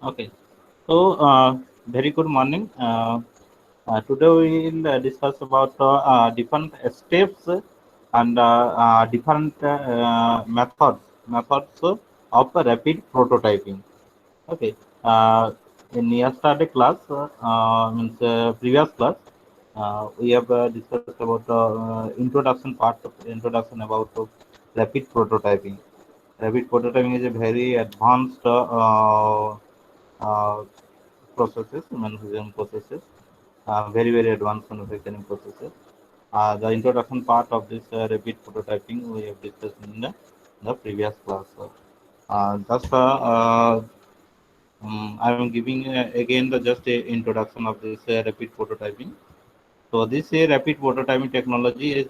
Okay. So, very good morning. Today we will discuss about different steps and different methods of rapid prototyping. Okay. In yesterday class, means previous class, we have discussed about introduction part of introduction about rapid prototyping. Rapid prototyping is a very advanced uh, processes, manufacturing processes, very advanced manufacturing processes. The introduction part of this rapid prototyping we have discussed in the previous class. Just I am giving again the just a introduction of this rapid prototyping. So this rapid prototyping technology is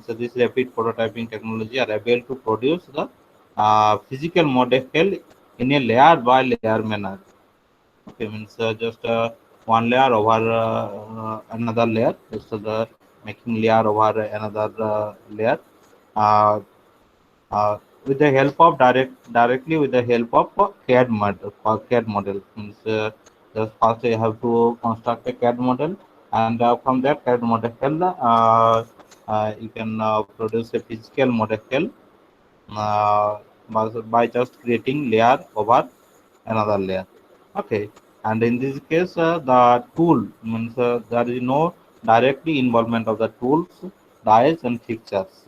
so this rapid prototyping technology are able to produce the physical model in a layer by layer manner. Okay, means just one layer over another layer, just the making layer over another layer. Uh, with the help of directly with the help of CAD model means just first you have to construct a CAD model, and from that CAD model you can produce a physical model uh, by just creating layer over another layer. Okay, and in this case the tool means there is no directly involvement of the tools, dies and fixtures.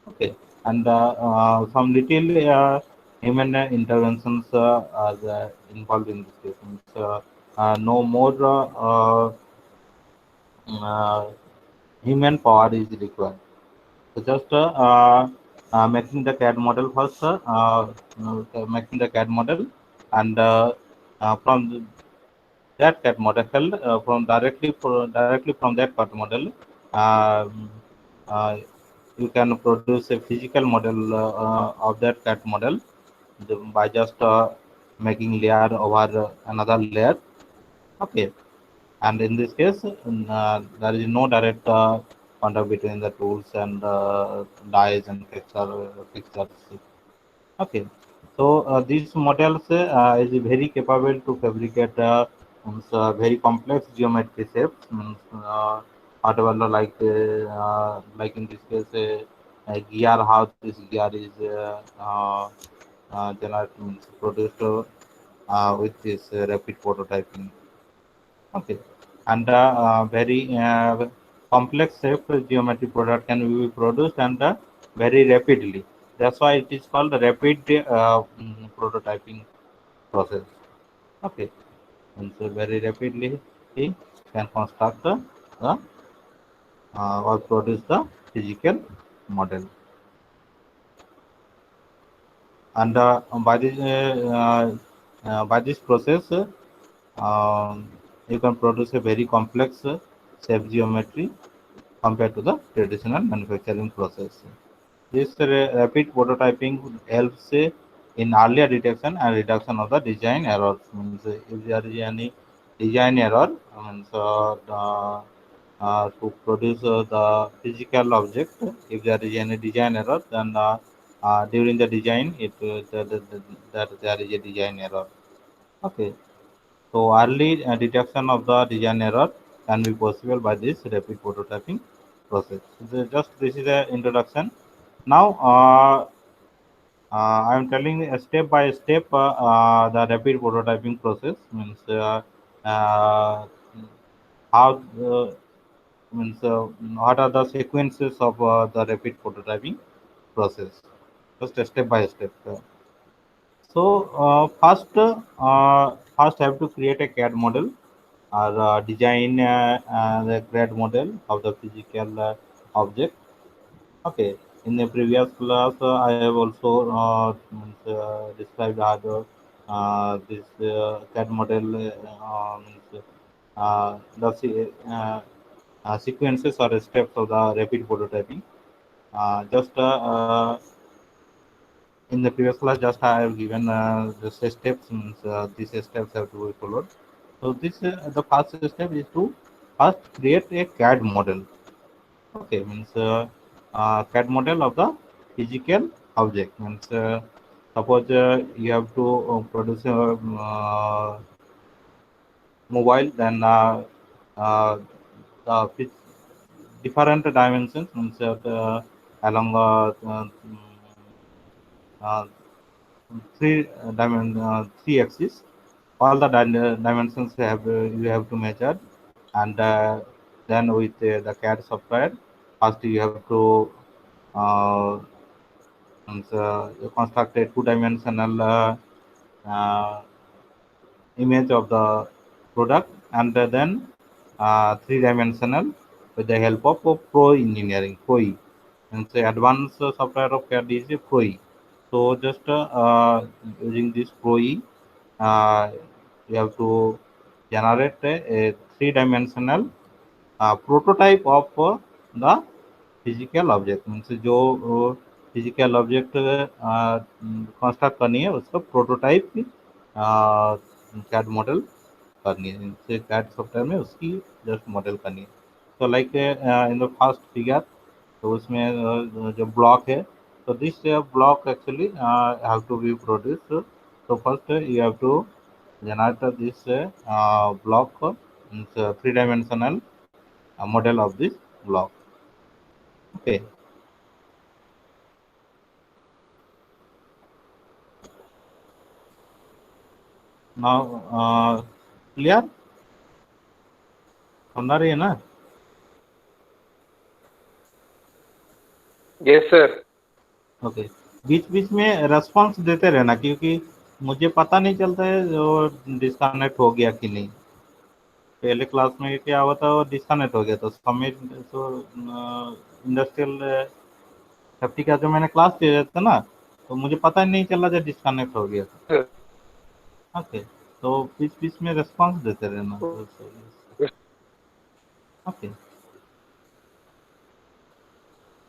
Okay, and some little human interventions are involved in this case. Means, no more uh, human power is required. So just making the CAD model first, making the CAD model, and from that CAD model, directly from that CAD model, um, uh, you can produce a physical model of that CAD model by just making layer over another layer. Okay, and in this case, there is no direct contact between the tools and dies and fixtures. Okay, so these models is very capable to fabricate very complex geometry shapes. Whatever like in this case, a gear, how this gear is produced with this rapid prototyping. Okay, and very complex shape geometry product can be produced and very rapidly. That's why it is called the rapid prototyping process. Okay, and so very rapidly he can construct the or produce the physical model. And by this process, you can produce a very complex shape geometry compared to the traditional manufacturing process. This rapid prototyping helps in earlier detection and reduction of the design errors. Means if there is any design error, means to produce the physical object, if there is any design error, then during the design, that there is a design error. Okay, so early detection of the design error can be possible by this rapid prototyping process. Just this is the introduction. Now I am telling a step by step the rapid prototyping process means uh, how means what are the sequences of the rapid prototyping process. Just a step by step. So first have to create a CAD model or design the CAD model of the physical object. Okay. In the previous class, I have also described how this CAD model sequences or steps of the rapid prototyping. Just in the previous class, just I have given the steps. Means, these steps have to be followed. So this the first step is to first create a CAD model. Okay, means CAD model of the physical object. Means Suppose you have to produce a mobile, then uh, different dimensions means along uh, three axis. All the dimensions you have to measure, and then with the CAD software, first you have to uh, construct a two-dimensional uh, image of the product, and then three-dimensional with the help of Pro Engineering, ProE. And say advanced software of CAD is a ProE. So just using this ProE, uh, you have to generate a three-dimensional prototype of the physical object means जो physical object construct करनी है उसका prototype CAD model करनी है इनसे CAD software में उसकी just model करनी है तो like in the first figure तो उसमें जो ब्लॉक है तो this block actually have to be produce तो first you have to generate this block three dimensional model of this block. Okay. Now clear समझ रही है ना? Yes sir. ओके, बीच बीच में रेस्पॉन्स देते रहना क्योंकि मुझे पता नहीं चलता है जो डिस्कनेक्ट हो गया कि नहीं। पहले क्लास में क्या हुआ था, वो डिस्कनेक्ट हो गया था समिट तो इंडस्ट्रियल सेफ्टी का जो मैंने क्लास लिया था ना, तो मुझे पता ही नहीं चला जब डिस्कनेक्ट हो गया था। ओके, तो बीच बीच में रेस्पॉन्स देते रहना। ओके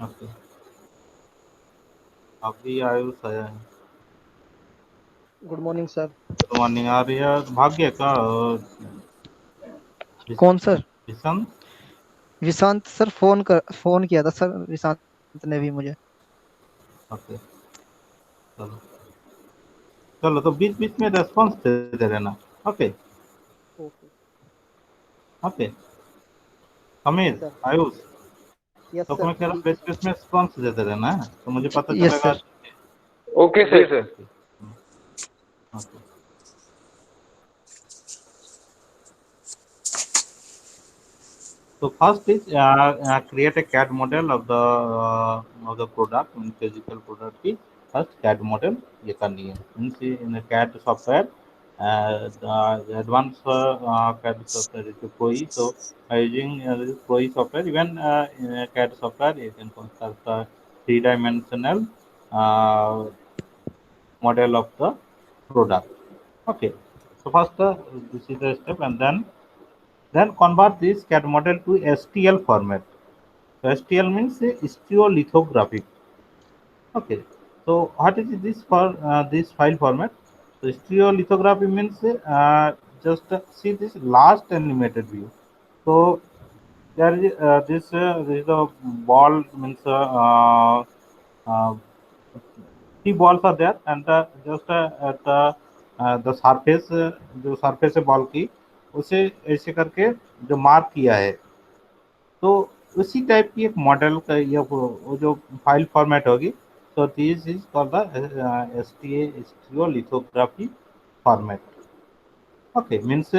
ओके, अभी आयुष आया है। Good morning sir. Good morning. आ रही है भाग्य का कौन sir? Vishant. Vishant sir phone किया था सर, विशांत ने भी मुझे। ओके चलो चलो, तो बीच बीच में रेस्पॉन्स देते रहना। Okay okay okay Sameer Ayush, yes तो सर। मैं कह रहा बीच बीच में रेस्पॉन्स देते रहना है तो मुझे पता यस चलेगा। Sir. Okay sir. Okay so first is create a CAD model of the product in physical product की first CAD model ये करनी है in a CAD software the advanced CAD software is ProE. So by using this ProE software, even in a CAD software you can construct a three-dimensional model of the product. Okay, so first this is the step, and then convert this CAD model to STL format. So STL means stereolithographic. Okay. So what is this for this file format? So stereolithography means just see this last animated view. So there is this is the ball means uh, three balls are there, and just at the surface जो surface है ball की उसे ऐसे करके जो mark किया है, तो उसी टाइप की एक मॉडल का ये वो जो फाइल फॉर्मेट होगी। तो this is called the STA stereolithography format. Okay means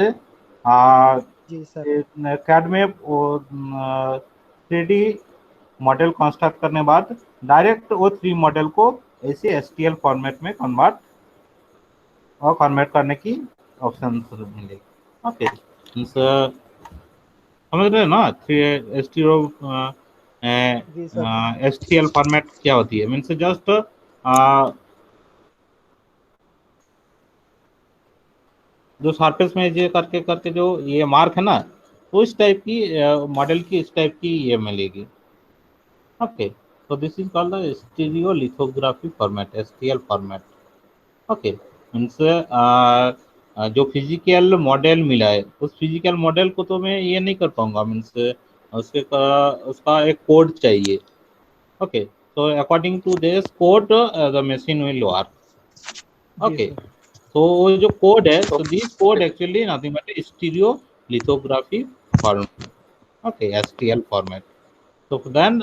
जी सर। कैड में थ्री डी मॉडल कंस्ट्रक्ट करने बाद डायरेक्ट वो थ्री मॉडल को ऐसे एसटीएल फॉर्मेट में कन्वर्ट और फॉर्मेट करने की ऑप्शन मिलेगी। ओके मीन्स समझ रहे हो ना? Three G sir. STL format क्या होती है? मीन्स जस्ट जो सरफेस में ये करके करके जो ये मार्क है ना, तो इस टाइप की मॉडल की इस टाइप की ये मिलेगी। Okay, so this is called the stereolithography format, STL format. Okay means जो फिजिकल मॉडल मिला है उस फिजिकल मॉडल को तो मैं ये नहीं कर पाऊंगा, मीन्स उसका एक कोड चाहिए। Okay, so according to this code the machine will work. Okay. So वो जो code है, so this code actually nothing but a stereo lithography format. Okay, STL format. So then,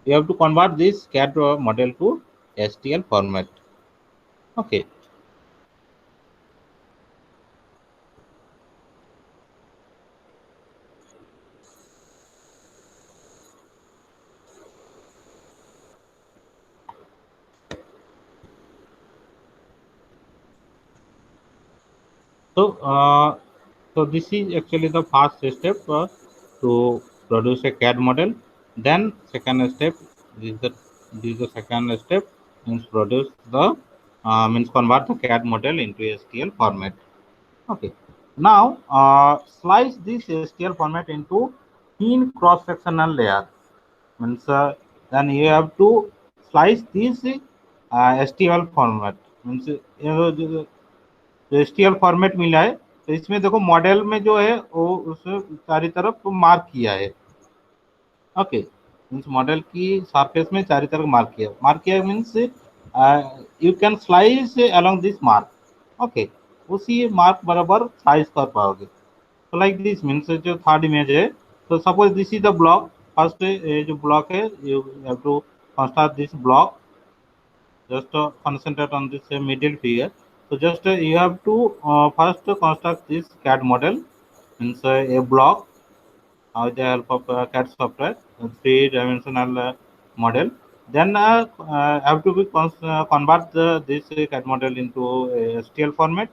you have to convert this CAD model to STL format. Okay. So this is actually the first step to produce a CAD model. Then second step, this is the second step, means produce the means convert the CAD model into STL format. Okay. Now slice this STL format into thin cross sectional layer. Means then you have to slice this STL format. means जो STL format मिला है, तो इसमें देखो model में जो है वो उस चारी तरफ मार्क किया है। ओके, मीन्स मॉडल की सरफेस में चारी तरफ मार्क किया means you can slice along this mark. Okay, उसी मार्क बराबर स्लाइस कर पाओगे। तो लाइक दिस मीन्स जो थर्ड इमेज है, तो suppose this is the block. First जो ब्लॉक है, you have to construct this block. just concentrate on this middle figure. So just you have to first construct this CAD model, means a block with the help of CAD software, a three-dimensional model. Then have to be convert this CAD model into STL format.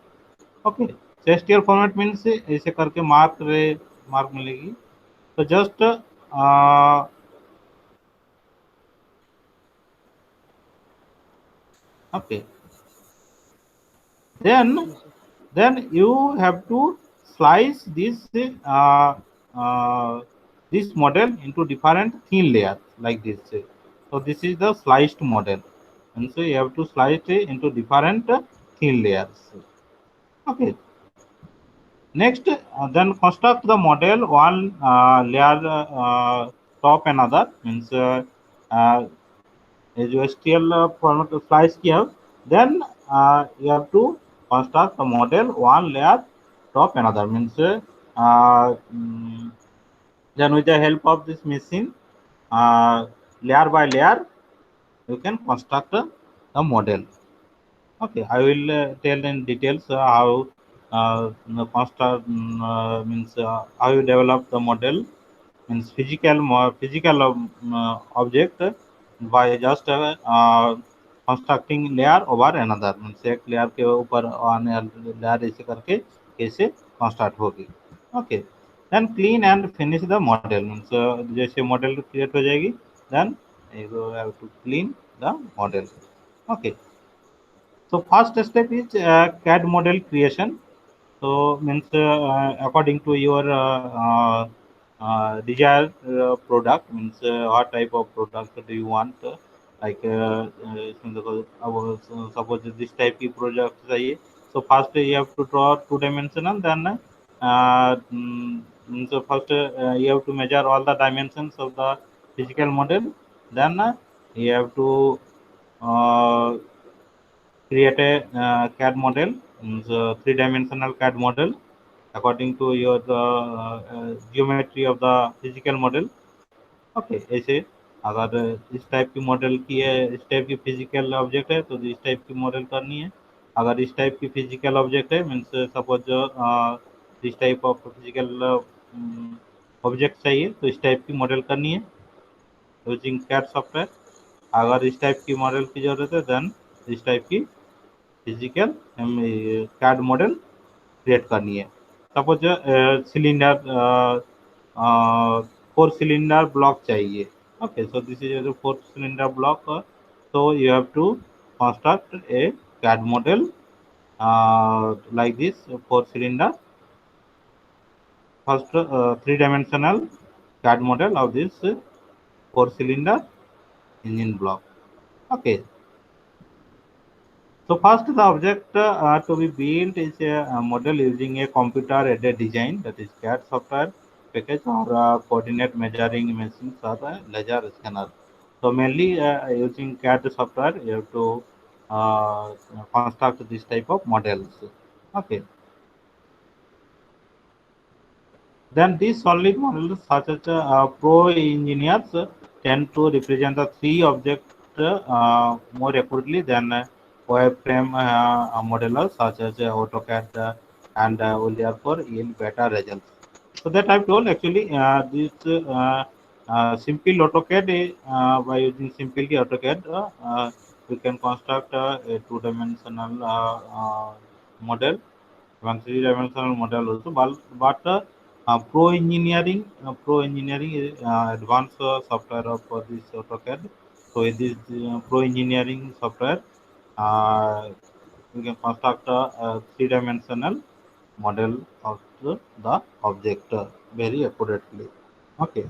Okay, so STL format means ऐसे करके mark मिलेगी। तो just okay, then you have to slice this model into different thin layers like this. So this is the sliced model, and so you have to slice it into different thin layers. Okay, next then construct the model one layer top another, means जो STL format slice किया, then you have to construct the model one layer top another, means then with the help of this machine, layer by layer you can construct the model. Okay, I will tell in details how construct means how you develop the model, means physical object by just constructing layer over another, means एक layer के ऊपर layer ऐसे करके कैसे construct होगी। okay, then clean and finish the model, means जैसे model create हो जाएगी, then you have to clean the model। okay, so first step is CAD model creation। so means according to your desired product, means what type of product do you want, like suppose this type की product चाहिए, so first you have to draw two dimensional, then so first you have to measure all the dimensions of the physical model, then you have to create a CAD model, means three-dimensional CAD model according to your geometry of the physical model। Okay, ऐसे अगर इस type की model की है, इस type की physical object है तो इस टाइप की मॉडल करनी है। अगर इस टाइप की फिजिकल ऑब्जेक्ट है, मीन्स सपोज इस टाइप ऑफ फिजिकल ऑब्जेक्ट चाहिए तो इस टाइप की मॉडल करनी है यूजिंग कैड सॉफ्टवेयर। अगर इस टाइप की मॉडल की जरूरत है, देन इस टाइप की फिजिकल कैड मॉडल क्रिएट करनी है। सपोज सिलेंडर 4 सिलेंडर ब्लॉक चाहिए। Okay, so this is 4 cylinder block, so you have to construct a CAD model like this 4 cylinder, first three-dimensional CAD model of this 4 cylinder engine block। okay, so first the object to be built is a model using a computer aided design, that is CAD software package, or coordinate measuring machines or laser scanner। So mainly using CAD software you have to construct this type of models. Okay. Then these solid models, such as pro engineers, tend to represent the three objects more accurately than wireframe modelers, such as AutoCAD and Olier for yield better results. So that I've told actually this simple AutoCAD by using simply AutoCAD we can construct a two-dimensional model, one three-dimensional model also. But pro engineering is advanced software of this AutoCAD. So it is pro engineering software. We can construct a three-dimensional model of the object very accurately. Okay.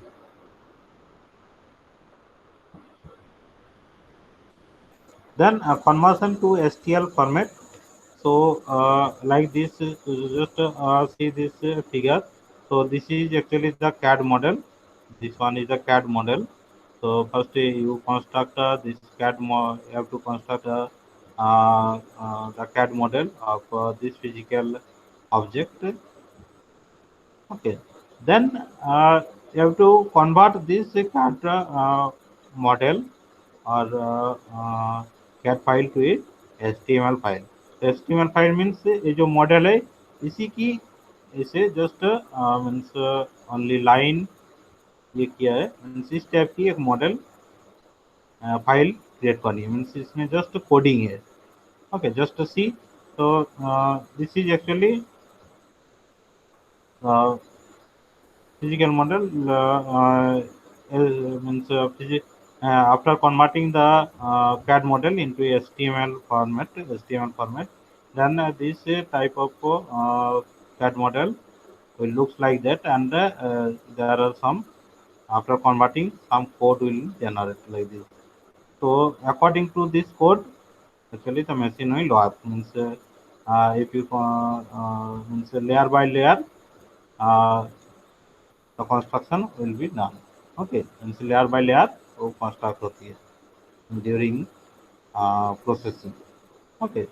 Then conversion to STL format. So like this, just see this figure. So this is actually the CAD model. This one is the CAD model. So first you construct this you have to construct the CAD model of this physical object. Okay. Then you have to convert this CAD model or CAD file to a HTML file. HTML file means ये जो model है इसी की इसे just means only line ये किया है means इस टाइप की एक मॉडल फाइल क्रिएट करनी है मीन्स इसमें जस्ट कोडिंग है ओके जस्ट सी तो this is actually physical model means after converting the CAD model into HTML format, then this type of CAD model will looks like that, and there are some after converting some code will generate like this. So according to this code, actually the machine will work means if you means layer by layer. The construction will be done. Okay, and layer by layer वो construct होती है during processing. Okay,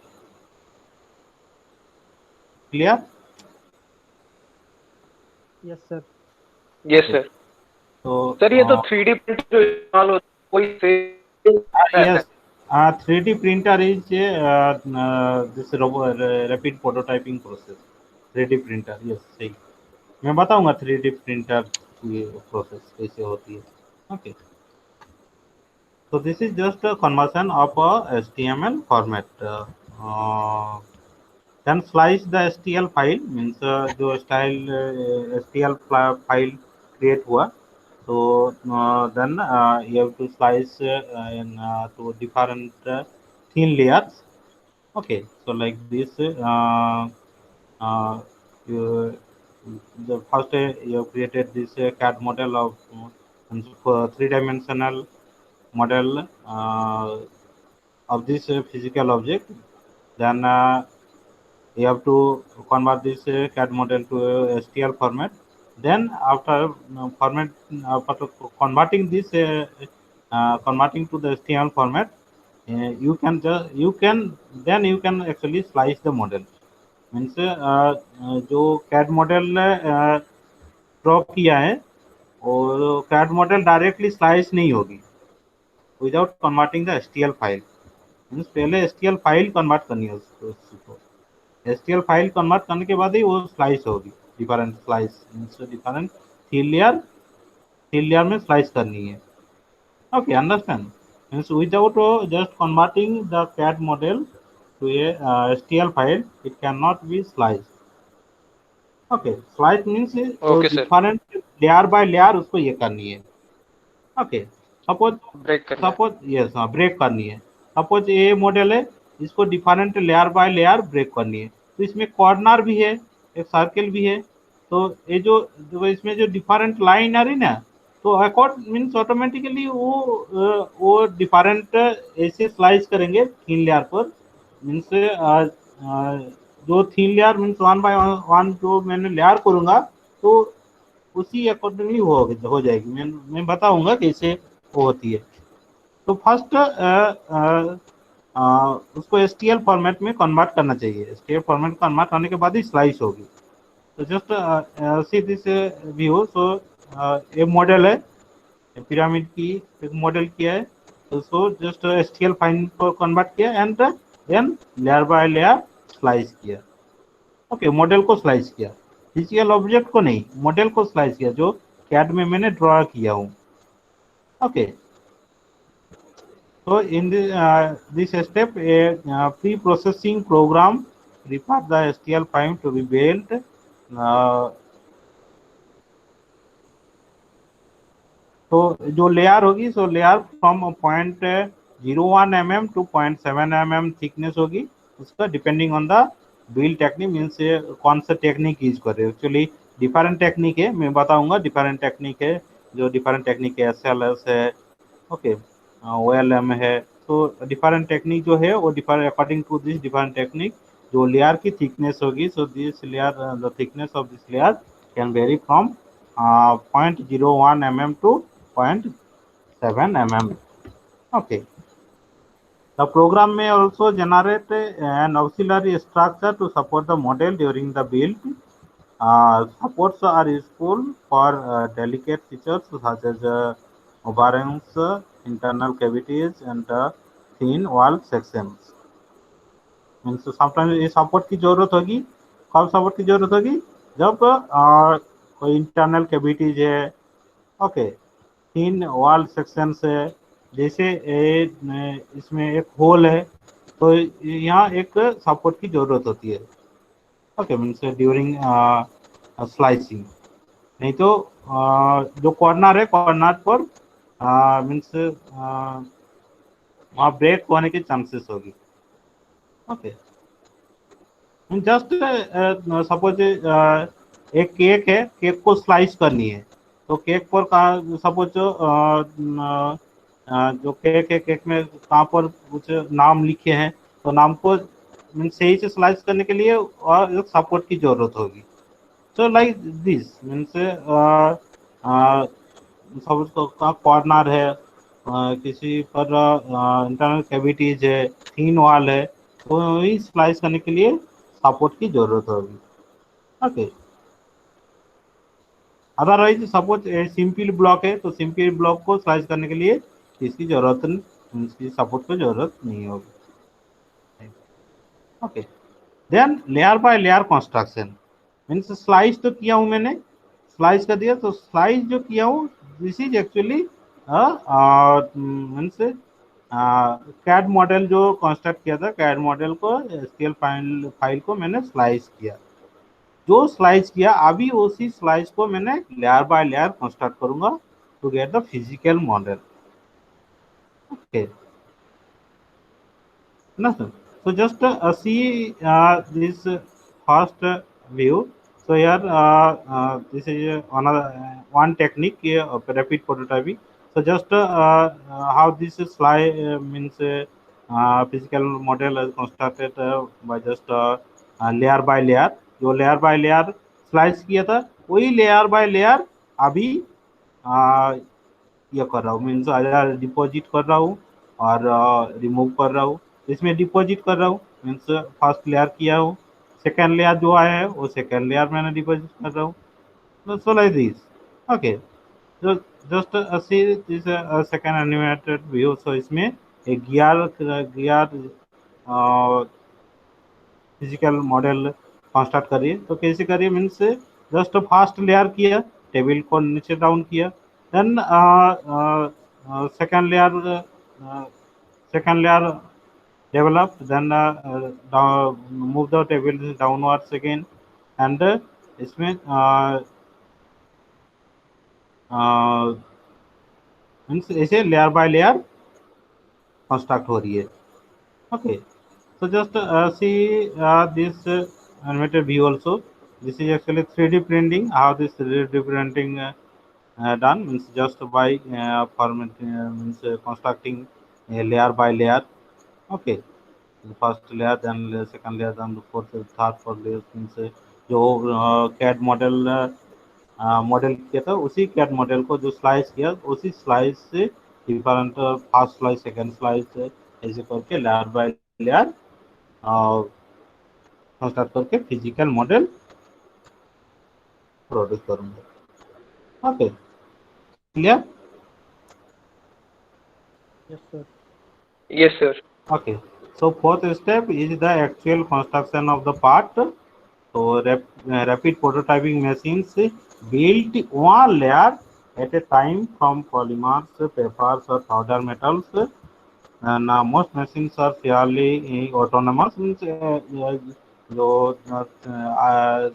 clear? Yes sir. Yes sir. तो sir ये तो 3D printer जो इस्तेमाल होता है कोई से yes 3D printer is this rapid prototyping process. 3D printer yes सही मैं बताऊंगा 3D printer की प्रोसेस कैसे होती है. Okay. So this is just a conversion of a HTML format. Then slice the STL file means जो style STL file create हुआ. So then you have to slice in to different thin layers. Okay, so like this. You, the first you have created this CAD model of three-dimensional model of this physical object. Then you have to convert this CAD model to STL format. Then after after converting this converting to the STL format, you can actually slice the model. Means जो CAD model draw किया है और CAD model directly slice नहीं होगी without converting the STL file means पहले STL file convert करनी है उसको एसटीएल फाइल कन्वर्ट करने के बाद ही वो स्लाइस होगी different slice means different thin layer में स्लाइस करनी है okay understand means without just converting the CAD model to a STL file, it cannot be sliced. Okay, slice means Okay, different layer by layer उसको ये करनी है. Okay, suppose yes break करनी है. Suppose ये model है इसको different layer by layer break करनी है तो इसमें कॉर्नर भी है एक सर्कल भी है तो ये जो इसमें जो डिफरेंट लाइन आ रही ना तो अकॉर्ड मीन्स ऑटोमेटिकली वो डिफरेंट ऐसे स्लाइस करेंगे थीन लेयर पर मीन्स जो thin layer means one by one जो मैंने लेयर करूंगा तो उसी अकॉर्डिंगली हो जाएगी मैं बताऊंगा कैसे वो होती है. तो फर्स्ट उसको एसटीएल फॉर्मेट में कन्वर्ट करना चाहिए। एसटीएल फॉर्मेट कन्वर्ट करने के बाद ही स्लाइस होगी। तो जस्ट सी दिस व्यू। सो एक मॉडल है पिरामिड की, एक मॉडल किया है, तो उसको जस्ट एसटीएल फाइल को कन्वर्ट किया and then layer by layer slice किया। ओके, मॉडल को स्लाइस किया, फिजिकल ऑब्जेक्ट को नहीं, मॉडल को स्लाइस किया जो कैड में मैंने ड्रॉ किया हूँ। Okay, so in this step, a pre-processing program prepares the STL file to be built. तो जो लेयर होगी, so layer from 0.01 mm to 0.7 mm thickness होगी उसका, depending on the build technique. Means कौन सा टेक्निक यूज कर रहे हो। एक्चुअली डिफरेंट टेक्निक है, मैं बताऊंगा डिफरेंट टेक्निक है। जो डिफरेंट टेक्निक है, SLS है, ओके, OLM है। तो डिफरेंट टेक्निक जो है वो different according to this different technique जो लेयर की थिकनेस होगी। So this layer, the thickness of this layer can vary from 0.01 mm to 0.7 mm. Okay. The program may also generate an auxiliary structure to support the model during the build. Supports are useful for delicate features such as ovaries, internal cavities, and thin wall sections. Means sometimes ये support की जरूरत होगी। कब support की जरूरत होगी? जब कोई इंटरनल कैविटीज है, ओके, तीन वॉल सेक्शन है, जैसे इसमें एक होल है, तो यहाँ एक सपोर्ट की जरूरत होती है। Okay, means during slicing. नहीं तो जो कॉर्नर है, कॉर्नर पर मीन्स वहाँ ब्रेक होने की चांसेस होगी। ओके, जस्ट सपोज एक केक है, केक को स्लाइस करनी है, तो केक पर कहाँ सपोज जो केक है, केक में कहाँ पर कुछ नाम लिखे हैं, तो नाम को मीन्स सही से स्लाइस करने के लिए और एक सपोर्ट की जरूरत होगी। So like this means suppose corner है, किसी पर इंटरनल कैविटीज है, थीन वॉल है, तो वही स्लाइस करने के लिए सपोर्ट की जरूरत होगी। Okay, otherwise suppose simple block है, तो सिंपल ब्लॉक को स्लाइस करने के लिए इसकी जरूरत नहीं, इसकी सपोर्ट की जरूरत नहीं होगी। Okay, then layer by layer construction means slice तो किया हूं मैंने, स्लाइस कर दिया, तो स्लाइस जो किया हूँ this is actually means CAD model जो कंस्ट्रक्ट किया था, कैड मॉडल को एसटीएल फाइल को मैंने स्लाइस किया। जो स्लाइस किया, अभी उसी स्लाइस को मैंने लेयर बाय लेयर कंस्ट्रक्ट करूंगा to get the physical model. Okay ना sir? So just see this first view. So here this is another one technique of rapid prototyping. So just how this slide means physical model is constructed by just layer by layer. जो layer by layer slice किया था, वही layer by layer अभी ये कर रहा हूँ। Means deposit कर रहा हूँ और रिमूव कर रहा हूँ। इसमें डिपॉजिट कर रहा हूँ मीन्स फर्स्ट लेयर किया हूँ, सेकेंड लेयर जो आया है वो सेकेंड लेयर मैंने डिपॉजिट कर रहा हूँ। So like this. Okay, so just see this second animated view. So इसमें एक गियर फिजिकल मॉडल कंस्ट्रक्ट करिए। तो कैसे करिए? मीन्स जस्ट फर्स्ट लेयर किया, टेबल को नीचे डाउन किया, then second layer developed, then move the table downwards again, and इसमें मीन्स ऐसे लेयर बाय लेयर कंस्ट्रक्ट हो रही है। Okay, so just see this animated view also. This is actually 3D printing. How this 3D printing done means just by means constructing a layer by layer. Okay, the first layer, then the second layer, then the fourth, fourth layer means जो CAD model model किया था, उसी CAD model को जो slice किया, उसी slice से different first slice, second slice, ऐसे करके लेयर बाय लेयर कंस्ट्रक्ट करके फिजिकल मॉडल प्रोड्यूस करूंगा. Okay, clear. Yes sir. Yes, sir. Okay, so fourth step is the actual construction of the part. So rapid prototyping machines build one layer at a time from polymers, papers, or powder metals. And most machines are fairly autonomous. Means जो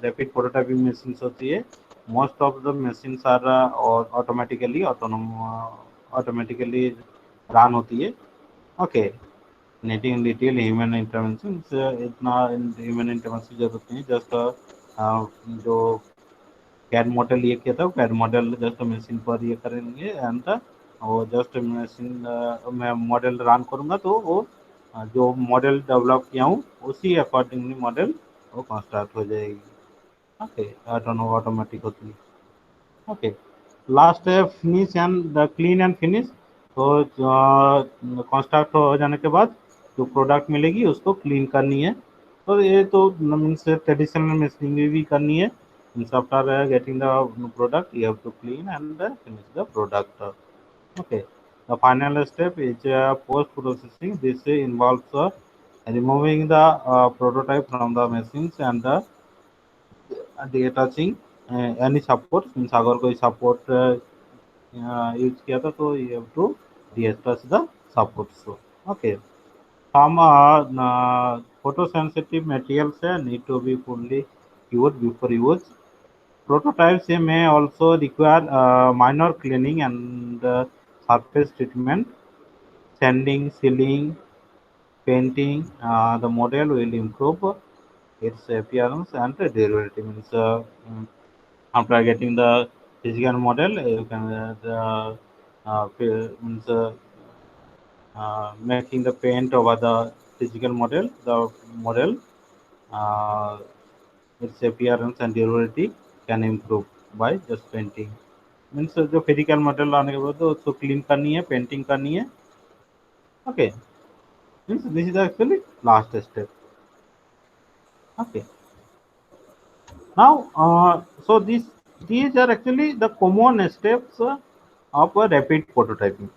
rapid prototyping machines होती है, most of the machines are automatically run होती है. Okay, netting detail human intervention इतना human intervention की जरूरत नहीं. Just जो कैड मॉडल ये किया था, कैड मॉडल जस्ट मशीन पर ये करेंगे एंड वो जस्ट मशीन मैं मॉडल रन करूंगा तो वो जो मॉडल डेवलप किया हूँ उसी अकॉर्डिंगली मॉडल वो कंस्ट्रक्ट हो जाएगी. ओके, ऑटोमेटिक होती है. ओके, लास्ट है finish and clean and finish. तो कंस्ट्रक्ट हो जाने के बाद जो प्रोडक्ट मिलेगी उसको क्लीन करनी है. तो ये तो मीन्स ट्रेडिशनल मशीनिंग भी करनी है. Means after getting the product you have to clean and finish the product. Okay, the final step is post processing. This involves removing the prototype from the machines and detaching any support. Means अगर कोई support use किया था तो you have to detach the support. So, okay. Some photosensitive materials need to be fully cured before use. Prototypes may also require minor cleaning and surface treatment, sanding, sealing, painting. The model will improve its appearance and durability. Means after getting the physical model, you can means making the paint over the physical model. The model, uh, its appearance and durability can improve by just painting. Means जो physical model लाने के बाद उसको clean करनी है, painting करनी है. Okay, means this is actually last step. Okay, now so these are actually the common steps of a rapid prototyping.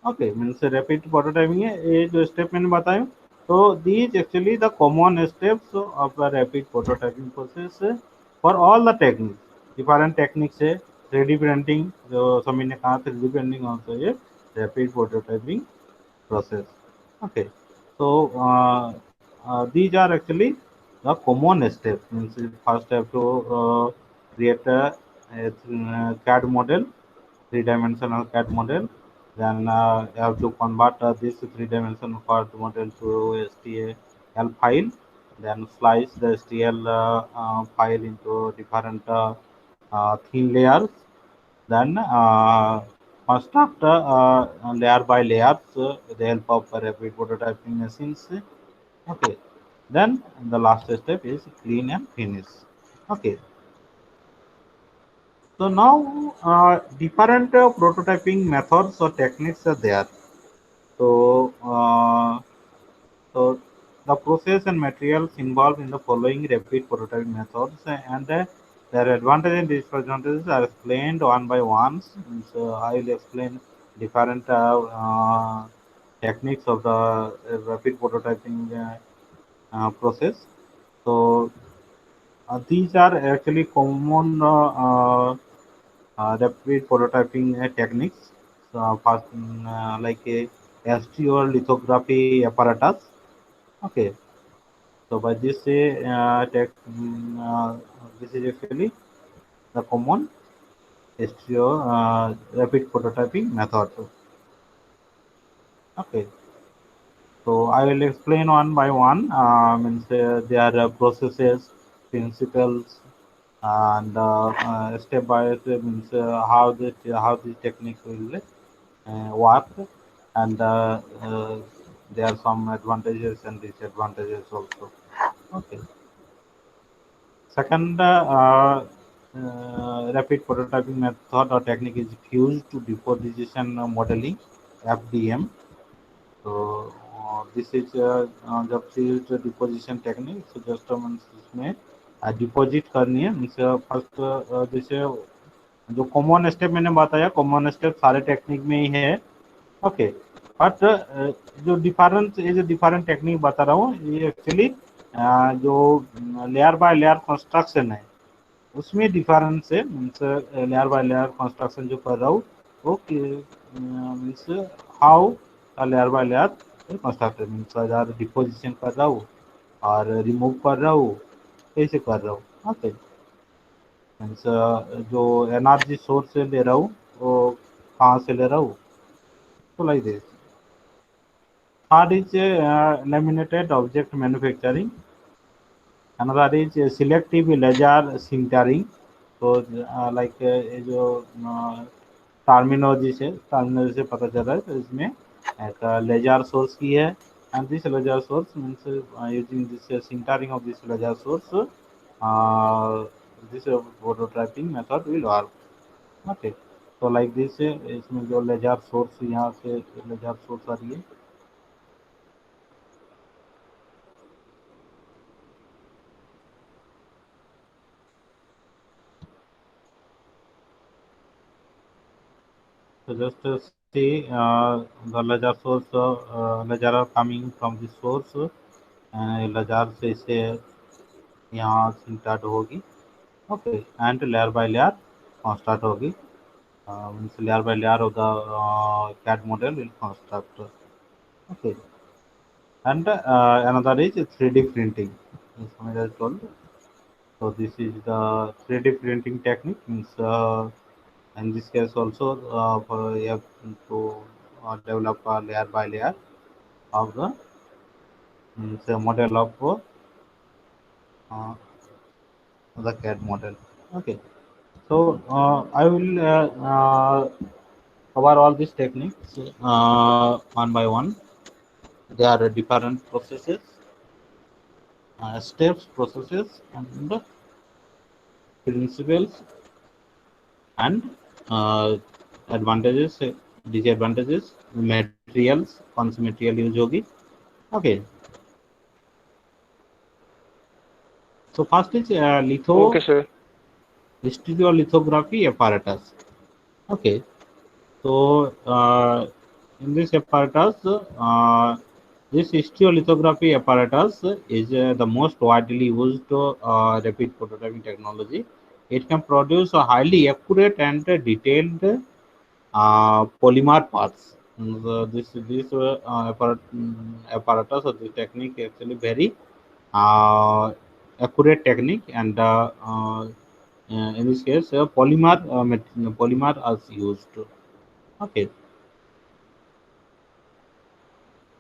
Okay, means rapid prototyping है ये जो स्टेप मैंने बताया. तो these actually the common steps of the rapid prototyping process for all the techniques. Different techniques है. 3D printing जो समीर ने कहा, 3D प्रिंटिंग ऑल्सो ये rapid prototyping process. Okay, so these are actually the common steps. Means you first have to create a CAD model, three-dimensional CAD model. Then you have to convert this three-dimensional CAD model to STL file. Then slice the STL file into different thin layers. Then construct layer by layers with the help of rapid prototyping machines. Okay. Then the last step is clean and finish. Okay. So now different prototyping methods or techniques are there. So so the process and materials involved in the following rapid prototyping methods and their advantages and disadvantages are explained one by one. So I will explain different techniques of the rapid prototyping process. So these are actually common rapid prototyping techniques. So first, like a STO lithography apparatus. Okay. So by this this is actually the common STO rapid prototyping method. Okay. So I will explain one by one. Means there are processes, principles, and step by step means how this technique will work, and there are some advantages and disadvantages also. Okay. Second, rapid prototyping method or technique is fused to deposition modeling (FDM). So this is the field deposition technique. So just इसमें deposit करनी है means first जैसे जो common step मैंने बताया, common step सारे technique में ही है। ओके, बट जो डिफरेंट टेक्निक बता रहा हूँ, ये एक्चुअली जो लेयर बाय लेयर कंस्ट्रक्शन है उसमें डिफरेंस है। Means layer by layer construction जो कर रहा हूँ वो means how layer by layer construction, means अगर डिपोजिशन कर रहा हूँ और रिमूव कर रहा हूँ, कैसे कर रहा हूँ। ओके, मीन्स जो एनर्जी सोर्स से ले रहा हूँ वो कहाँ से ले रहा हूँ, तो like this. Third is laminated object manufacturing. Another is selective laser sintering. तो ये जो टर्मिनोलॉजी से पता चल रहा है, तो इसमें एक लेजर सोर्स की है, and this laser source means using this sintering of this laser source this prototyping method will work. Okay, तो लाइक दिस इसमें जो लेजर सोर्स, यहाँ से लेजर सोर्स आ रही है, so just see the laser source, laser are coming from the source, laser से इसे यहाँ स्टार्ट होगी। Okay, and layer by layer start होगी, means layer by layer of the CAD model will construct. Okay, and another is 3D printing. As I told, so this is the 3D printing technique. Means in this case also you have to develop a layer by layer of the means a model of uh, the CAD model. Okay, so I will cover all these techniques one by one. There are different processes, steps, processes, and principles, and uh, advantages, disadvantages, materials, कौन सी material use होगी। Okay, so first is Okay, sir. stereolithography apparatus. Okay, so in this apparatus, this stereolithography apparatus is the most widely used rapid prototyping technology. It can produce a highly accurate and detailed polymer parts. Apparatus or this technique actually very accurate technique, and in this case polymer is used. Okay,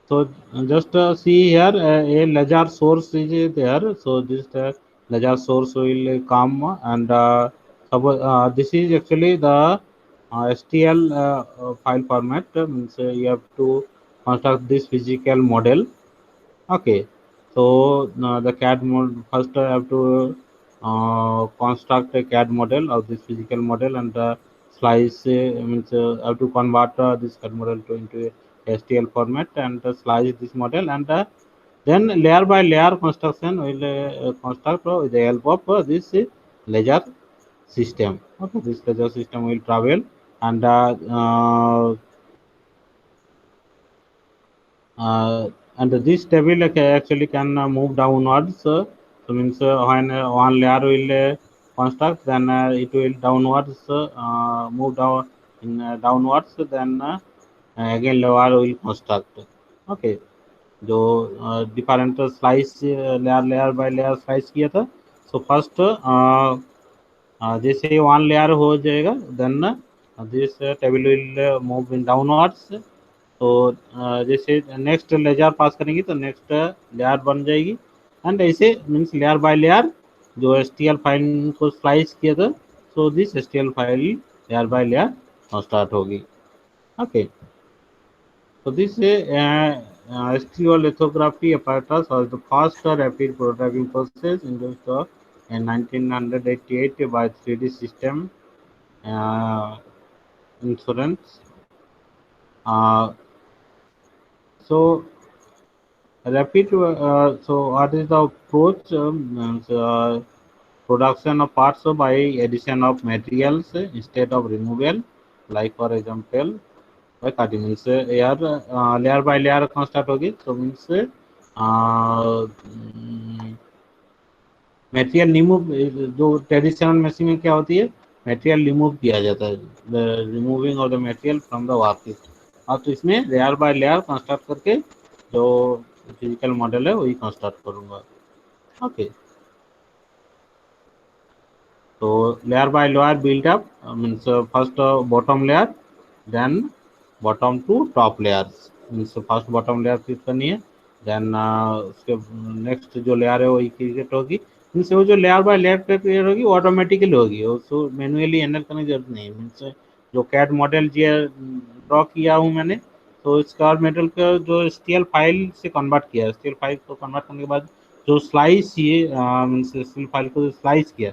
so just see here a laser source is there. So this laser source will come, and this is actually the STL file format. Means you have to construct this physical model. Okay, so the CAD model first I have to construct a CAD model of this physical model, and slice means have to convert this CAD model into STL format, and slice this model, and then layer by layer construction will construct with the help of this laser system. Okay, this laser system will travel, and and this table actually can move downwards. So means when one layer will construct, then it will downwards move down in downwards, then again layer will construct. Okay, जो different slice layer by layer slice किया था। So first जैसे one layer हो जाएगा, then this table will move in downwards. तो जैसे next layer पास करेंगे तो नेक्स्ट लेयर बन जाएगी, एंड ऐसे मीन्स लेयर बाय लेयर जो STL फाइल को स्लाइस किया था, so this STL file layer by layer start होगी। Okay, so this stereolithography apparatus was the first rapid prototyping process introduced in 1988 by 3D System uh, Insurance. So Rapid, so what is the approach? Production of parts by addition of materials instead of removal, like for example by cutting means air layer by layer construct होगी तो means material remove जो traditional machine में क्या होती है material remove किया जाता है removing of the material from the workpiece अब तो इसमें लेयर बाय लेयर कंस्ट्रक्ट करके जो फिजिकल मॉडल है वही कंस्ट्रक्ट करूंगा okay so layer by layer build up means first bottom layer then bottom to top layers means first bottom layer fit करनी है then उसके नेक्स्ट जो लेयर है वो क्रिएट होगी मीन्स वो जो लेयर बाय लेयर क्रिएट होगी वो ऑटोमेटिकली होगी उसको मैनुअली हैंडल करने की जरूरत नहीं मीन्स जो कैड मॉडल जो ड्रॉ किया हूँ मैंने तो इसका मेटल का जो एसटीएल फाइल से कन्वर्ट किया एसटीएल फाइल को कन्वर्ट करने के बाद जो स्लाइस ये मीन्स एसटीएल फाइल को स्लाइस किया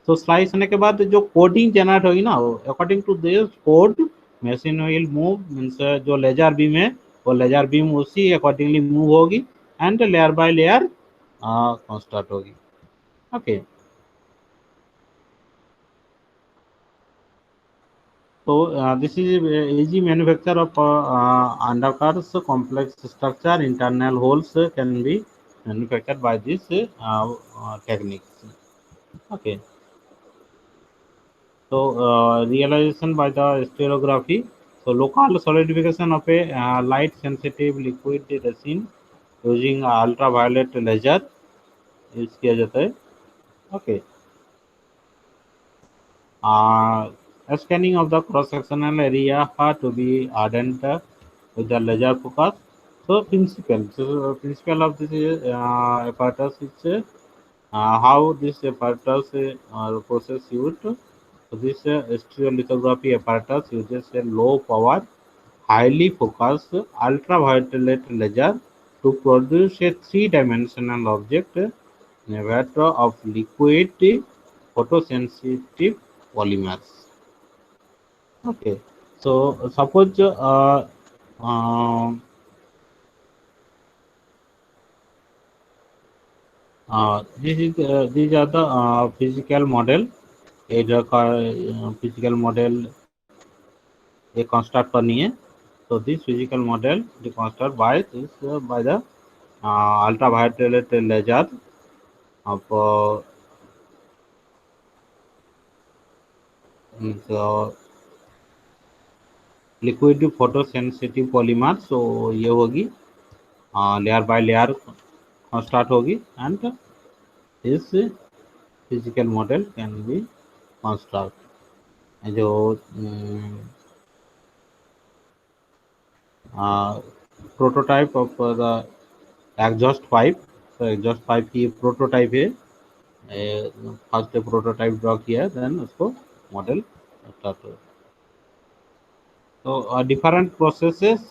तो स्लाइस होने के बाद जो कोडिंग जनरेट होगी ना according to this code machine will move means जो लेजर बीम है वो लेजर बीम उसी अकॉर्डिंगली मूव होगी and layer by layer construct होगी okay so this is easy manufacture of undercars complex structure internal holes can be manufactured by this techniques okay so realization by the stereography so local solidification of a light sensitive liquid resin using ultraviolet laser use किया जाता है okay scanning of the cross sectional area to be hardened with the laser focus so principle of this apparatus is how this apparatus process used so this stereolithography apparatus uses a low power highly focused ultraviolet laser to produce a three-dimensional object in a vat of liquid photosensitive polymers. Okay, so suppose these are the physical model. Physical model ये construct करनी है so this physical model the construct by this by the ultraviolet laser of liquid photosensitive polymer so ये होगी layer by layer construct होगी and this physical model can be construct जो prototype of the exhaust pipe तो exhaust pipe की prototype है first prototype draw किया then उसको model start हो तो different processes